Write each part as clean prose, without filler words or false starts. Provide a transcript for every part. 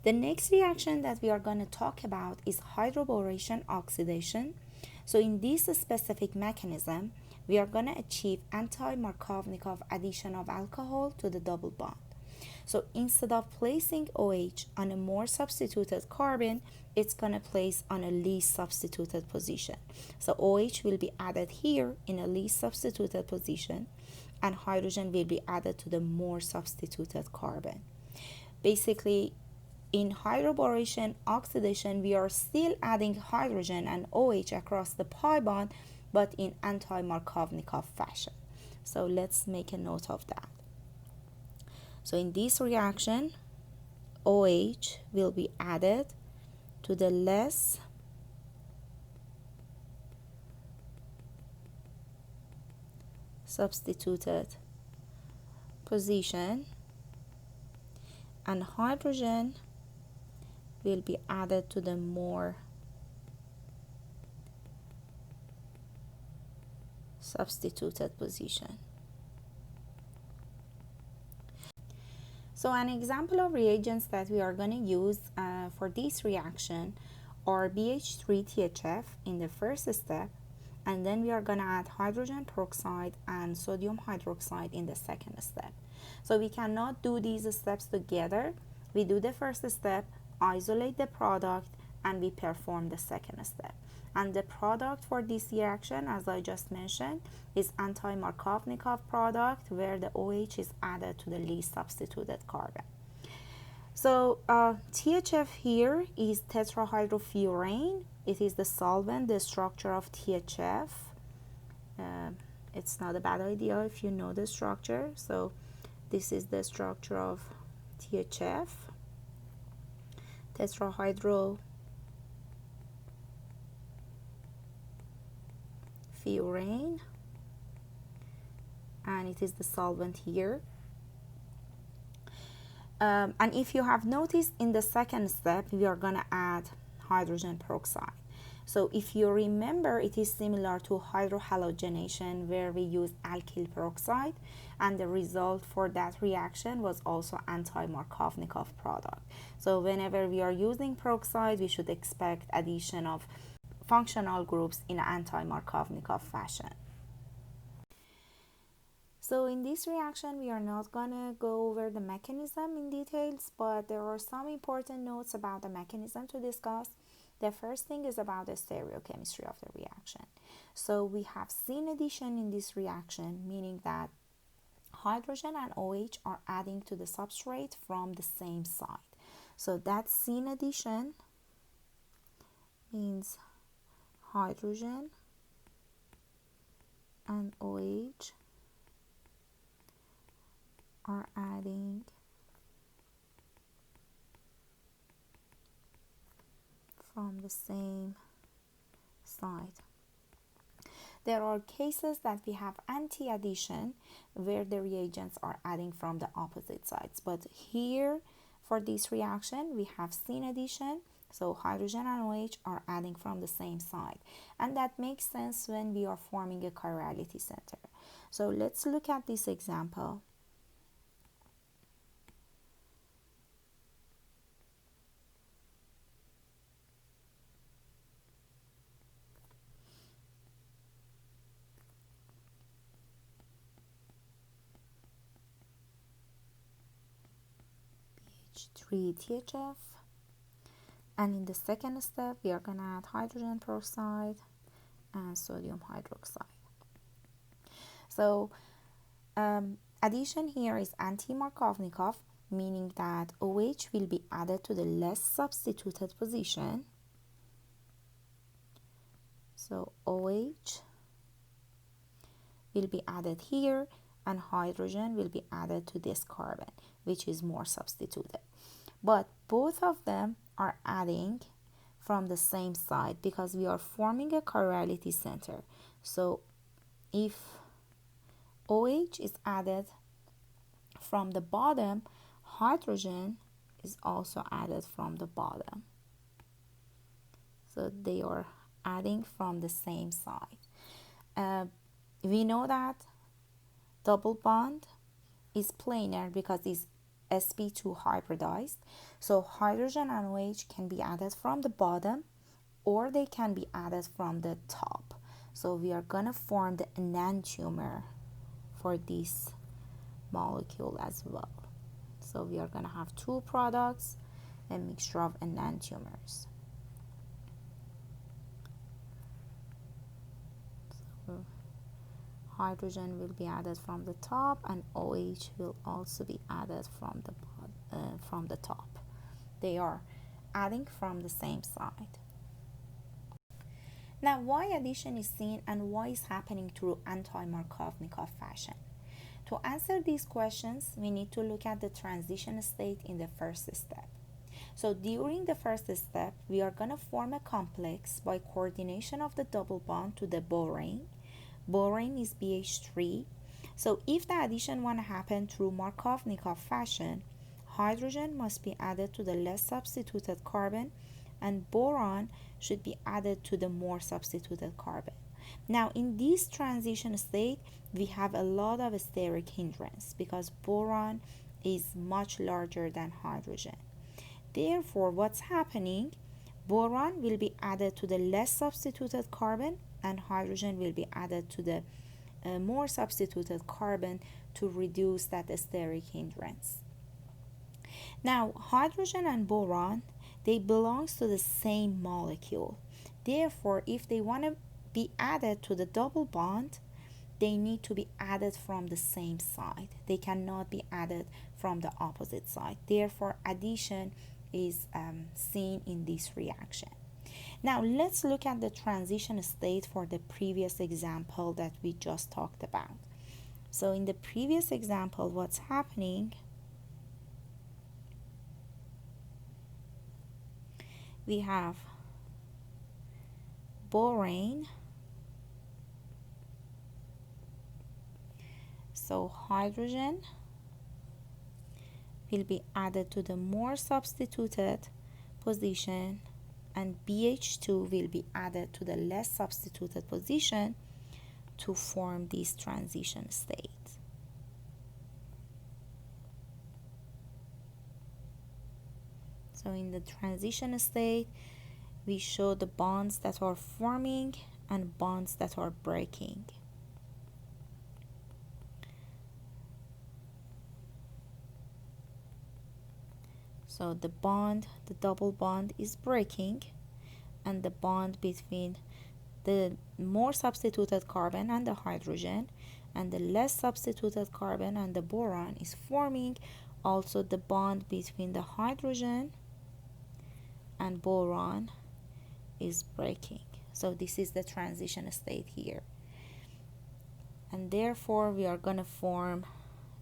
The next reaction that we are going to talk about is hydroboration-oxidation. So in this specific mechanism, we are going to achieve anti-Markovnikov addition of alcohol to the double bond. So instead of placing OH on a more substituted carbon, it's going to place on a least substituted position. So OH will be added here in a least substituted position, and hydrogen will be added to the more substituted carbon. Basically, in hydroboration oxidation, we are still adding hydrogen and OH across the pi bond, but in anti-Markovnikov fashion. So let's make a note of that. So in this reaction, OH will be added to the less substituted position, and hydrogen will be added to the more substituted position. So an example of reagents that we are going to use for this reaction are BH3THF in the first step, and then we are going to add hydrogen peroxide and sodium hydroxide in the second step. So we cannot do these steps together. We do the first step, isolate the product, and we perform the second step. And the product for this reaction, as I just mentioned, is anti-Markovnikov product, where the OH is added to the least substituted carbon. So THF here is tetrahydrofuran. It is the solvent, the structure of THF. It's not a bad idea if you know the structure. So this is the structure of THF, tetrahydrofuran, and it is the solvent here. And if you have noticed, in the second step, we are going to add hydrogen peroxide. So if you remember, it is similar to hydrohalogenation, where we use alkyl peroxide, and the result for that reaction was also anti-Markovnikov product. So whenever we are using peroxide, we should expect addition of functional groups in an anti-Markovnikov fashion. So in this reaction, we are not going to go over the mechanism in details, but there are some important notes about the mechanism to discuss. The first thing is about the stereochemistry of the reaction. So we have syn addition in this reaction, meaning that hydrogen and OH are adding to the substrate from the same side. So that syn addition means hydrogen and OH are adding from the same side. There are cases that we have anti-addition, where the reagents are adding from the opposite sides, but here for this reaction we have syn addition, so hydrogen and OH are adding from the same side, and that makes sense when we are forming a chirality center. So let's look at this example. BH3THF, and in the second step we are going to add hydrogen peroxide and sodium hydroxide. So addition here is anti-Markovnikov, meaning that OH will be added to the less substituted position. So OH will be added here, and hydrogen will be added to this carbon, which is more substituted. But both of them are adding from the same side because we are forming a chirality center. So if OH is added from the bottom, hydrogen is also added from the bottom. So they are adding from the same side. We know that double bond is planar because it's sp2 hybridized. So hydrogen and OH can be added from the bottom or they can be added from the top. So we are going to form the enantiomer for this molecule as well. So we are going to have two products, a mixture of enantiomers. So hydrogen will be added from the top and OH will also be added from the top. They are adding from the same side. Now, why addition is seen and why is happening through anti-Markovnikov fashion? To answer these questions, we need to look at the transition state in the first step. So during the first step, we are going to form a complex by coordination of the double bond to the borane. Borane is BH3. So if the addition want to happen through Markovnikov fashion, hydrogen must be added to the less substituted carbon and boron should be added to the more substituted carbon. Now in this transition state, we have a lot of steric hindrance because boron is much larger than hydrogen. Therefore, what's happening? Boron will be added to the less substituted carbon and hydrogen will be added to the more substituted carbon to reduce that steric hindrance. Now, hydrogen and boron, they belong to the same molecule. Therefore, if they want to be added to the double bond, they need to be added from the same side. They cannot be added from the opposite side. Therefore, addition is seen in this reaction. Now, let's look at the transition state for the previous example that we just talked about. So, in the previous example, what's happening? We have borane. So hydrogen will be added to the more substituted position and BH2 will be added to the less substituted position to form this transition state. So in the transition state, we show the bonds that are forming and bonds that are breaking. So the double bond is breaking and the bond between the more substituted carbon and the hydrogen and the less substituted carbon and the boron is forming. Also the bond between the hydrogen and boron is breaking. So this is the transition state here. And therefore we are going to form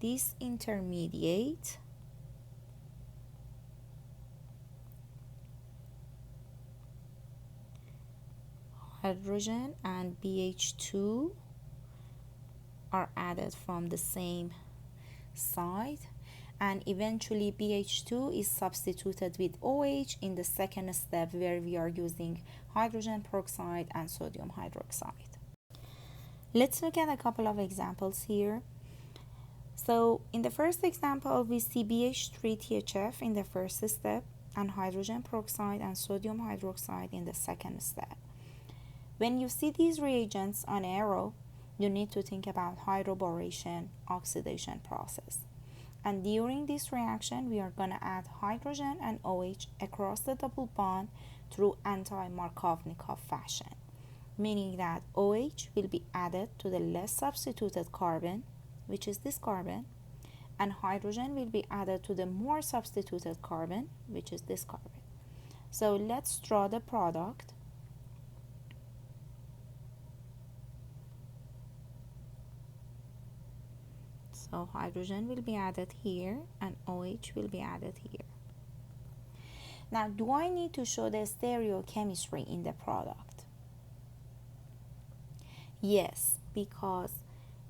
this intermediate hydrogen and BH2 are added from the same side, and eventually BH2 is substituted with OH in the second step where we are using hydrogen peroxide and sodium hydroxide. Let's look at a couple of examples here. So in the first example, we see BH3THF in the first step and hydrogen peroxide and sodium hydroxide in the second step. When you see these reagents on arrow, you need to think about hydroboration-oxidation process. And during this reaction, we are going to add hydrogen and OH across the double bond through anti-Markovnikov fashion, meaning that OH will be added to the less substituted carbon, which is this carbon, and hydrogen will be added to the more substituted carbon, which is this carbon. So let's draw the product. So hydrogen will be added here and OH will be added here. Now, do I need to show the stereochemistry in the product? Yes, because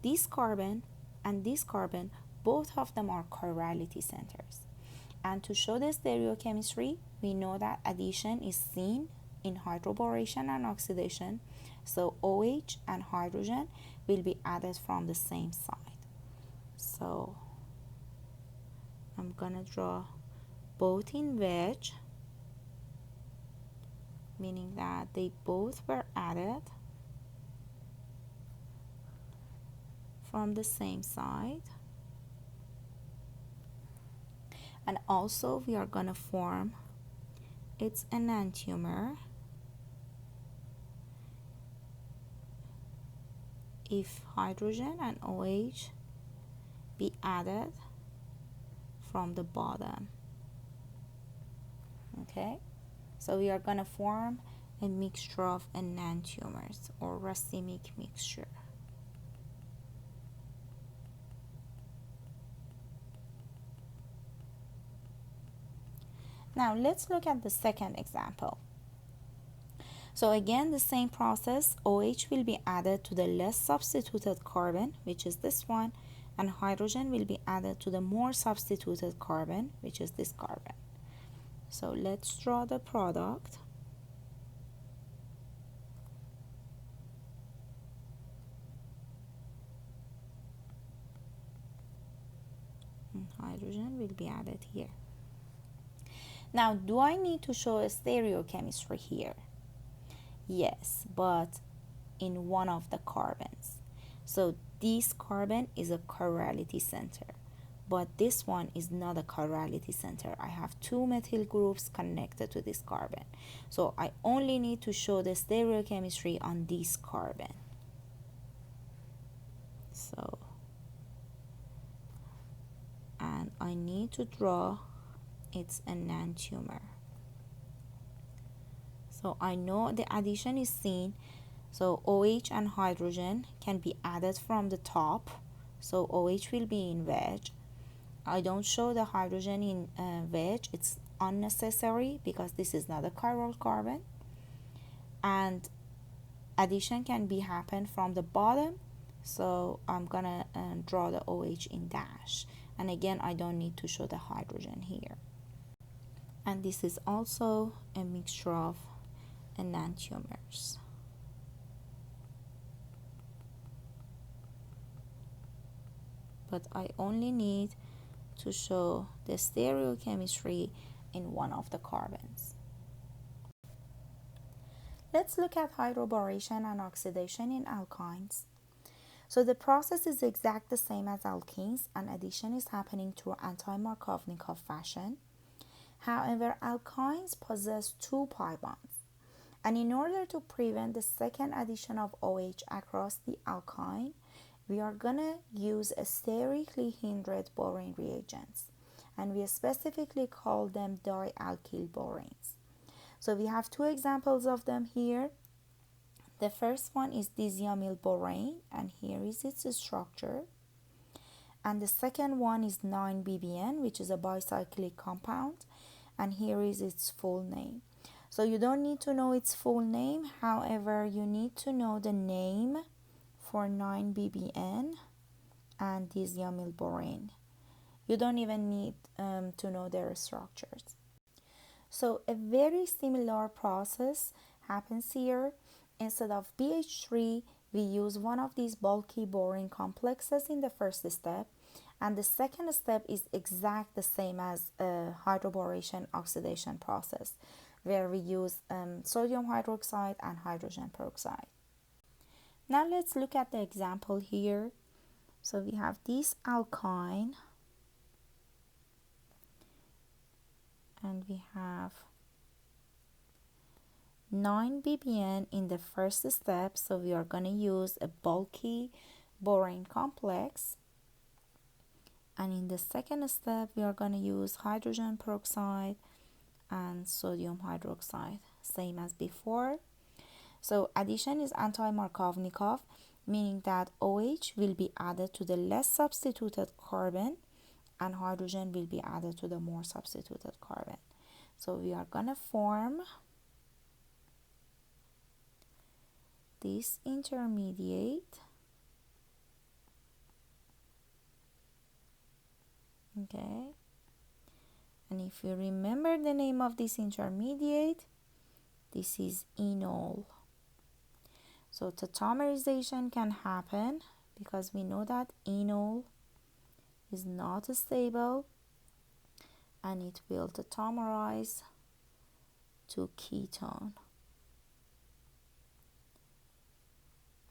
this carbon and this carbon, both of them are chirality centers. And to show the stereochemistry, we know that addition is seen in hydroboration and oxidation. So OH and hydrogen will be added from the same side. So I'm gonna draw both in wedge, meaning that they both were added from the same side. And also we are gonna form its enantiomer if hydrogen and OH be added from the bottom. Okay, so we are going to form a mixture of enantiomers or racemic mixture. Now let's look at the second example. So again, the same process, OH will be added to the less substituted carbon, which is this one, and hydrogen will be added to the more substituted carbon, which is this carbon. So let's draw the product. And hydrogen will be added here. Now, do I need to show a stereochemistry here? Yes, but in one of the carbons. So this carbon is a chirality center, but this one is not a chirality center. I have two methyl groups connected to this carbon. So I only need to show the stereochemistry on this carbon. So, and I need to draw its enantiomer. So I know the addition is seen. So OH and hydrogen can be added from the top. So OH will be in wedge. I don't show the hydrogen in wedge. It's unnecessary because this is not a chiral carbon. And addition can be happen from the bottom. So I'm gonna draw the OH in dash. And again, I don't need to show the hydrogen here. And this is also a mixture of enantiomers. But I only need to show the stereochemistry in one of the carbons. Let's look at hydroboration and oxidation in alkynes. So the process is exact the same as alkenes, and addition is happening through anti-Markovnikov fashion. However, alkynes possess two pi bonds, and in order to prevent the second addition of OH across the alkyne, we are gonna use a sterically hindered borane reagents, and we specifically call them dialkyl boranes. So we have two examples of them here. The first one is diacetyl borane, and here is its structure. And the second one is 9-BBN, which is a bicyclic compound, and here is its full name. So you don't need to know its full name, however, you need to know the name for 9-BBN and diacetyl borane. You don't even need to know their structures. So a very similar process happens here. Instead of BH3, we use one of these bulky borane complexes in the first step, and the second step is exact the same as a hydroboration oxidation process, where we use sodium hydroxide and hydrogen peroxide. Now let's look at the example here. So we have this alkyne, and we have 9-BBN in the first step, so we are going to use a bulky borane complex, and in the second step we are going to use hydrogen peroxide and sodium hydroxide, same as before. So addition is anti-Markovnikov, meaning that OH will be added to the less substituted carbon and hydrogen will be added to the more substituted carbon. So we are going to form this intermediate. Okay, and if you remember the name of this intermediate, this is enol. So tautomerization can happen because we know that enol is not stable, and it will tautomerize to ketone.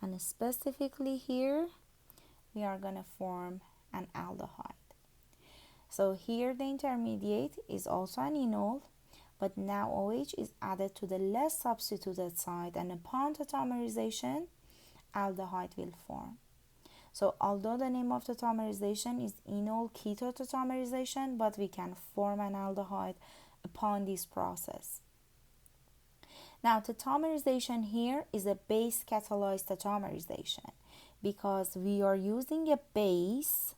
And specifically here, we are going to form an aldehyde. So here the intermediate is also an enol, but now OH is added to the less substituted side, and upon tautomerization, aldehyde will form. So although the name of tautomerization is enol keto tautomerization, but we can form an aldehyde upon this process. Now tautomerization here is a base catalyzed tautomerization because we are using a base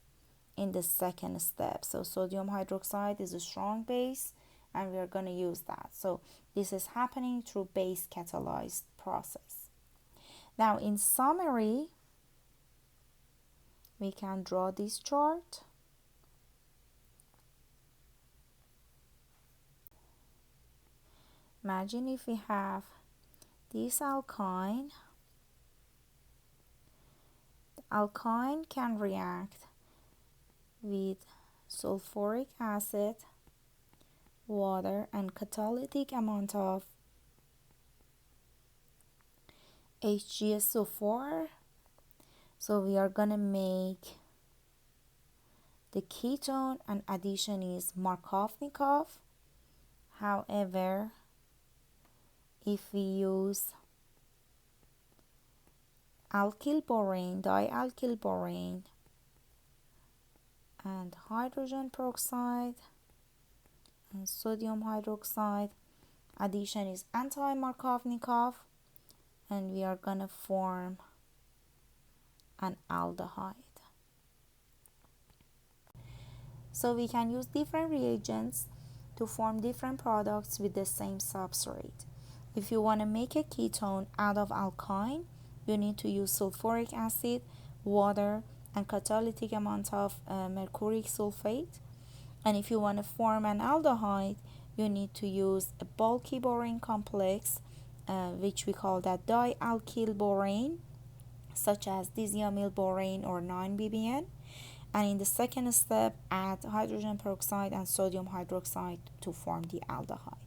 in the second step. So sodium hydroxide is a strong base and we are going to use that. So this is happening through base catalyzed process. Now in summary, we can draw this chart. Imagine if we have this alkyne. The alkyne can react with sulfuric acid, water, and catalytic amount of HgSO4. So we are gonna make the ketone, and addition is Markovnikov. However, if we use alkyl borane, dialkyl borane, and hydrogen peroxide and sodium hydroxide, addition is anti-Markovnikov, and we are gonna form an aldehyde. So we can use different reagents to form different products with the same substrate. If you want to make a ketone out of alkyne, you need to use sulfuric acid, water, and catalytic amount of mercuric sulfate. And if you want to form an aldehyde, you need to use a bulky borane complex, which we call that dialkyl borane, such as diethylamyl borane or 9-BBN. And in the second step, add hydrogen peroxide and sodium hydroxide to form the aldehyde.